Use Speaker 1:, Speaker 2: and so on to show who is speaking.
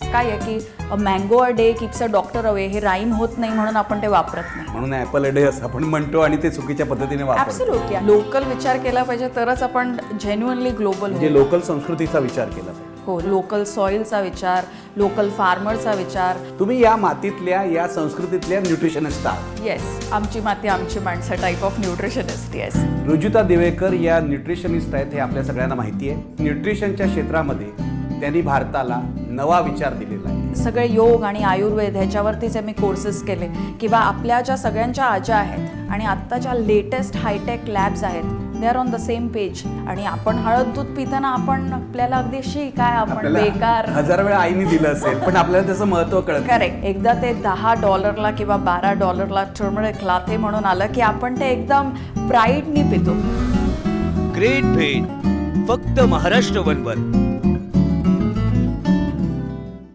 Speaker 1: काय आहे की mango a day keeps a doctor away, हे राईम होत नाही म्हणून आपण ते वापरत नाही.
Speaker 2: म्हणून ॲपल अ डे असं आपण म्हणतो आणि ते चुकीच्या पद्धतीने वापरतो.
Speaker 1: ॲब्सोल्युटली. लोकल विचार केला पाहिजे तरच आपण जेन्युइनली ग्लोबल
Speaker 2: म्हणजे लोकल संस्कृतीचा विचार केला पाहिजे.
Speaker 1: हो. लोकल सॉइलचा विचार, लोकल फार्मरचा विचार.
Speaker 2: तुम्ही या मातीतल्या या संस्कृतीतल्या न्यूट्रिशनिस्ट आहात.
Speaker 1: येस, आमची माती आमची माणसं type of nutritionist. Yes.
Speaker 2: Rujuta Diwekar या न्यूट्रिशनिस्ट आहेत हे आपल्या सगळ्यांना माहिती आहे. न्यूट्रिशनच्या क्षेत्रामध्ये त्यांनी भारताला नवा विचार दिलेला आहे.
Speaker 1: सगळे योग आणि आयुर्वेद ह्याच्यावरतीच आम्ही कोर्सेस केले किंवा आपल्या ज्या सगळ्यांच्या आजा आहेत आणि आत्ताच्या लेटेस्ट हायटेक लॅब्स आहेत, they are on the same page. आणि आपण हळद दूध पिताना आपण आपल्याला अगदी शी काय आपण
Speaker 2: आपल्याला
Speaker 1: बेकार
Speaker 2: 1000 वेळा आईने दिलं असेल पण आपल्याला त्याचं महत्व कळत नाही.
Speaker 1: करेक्ट. एकदा ते $10 किंवा $12 टर्मरिक लाथे म्हणून आलं की आपण ते एकदम प्राईडनी पितो.
Speaker 3: ग्रेट भेट फक्त महाराष्ट्र वनवर.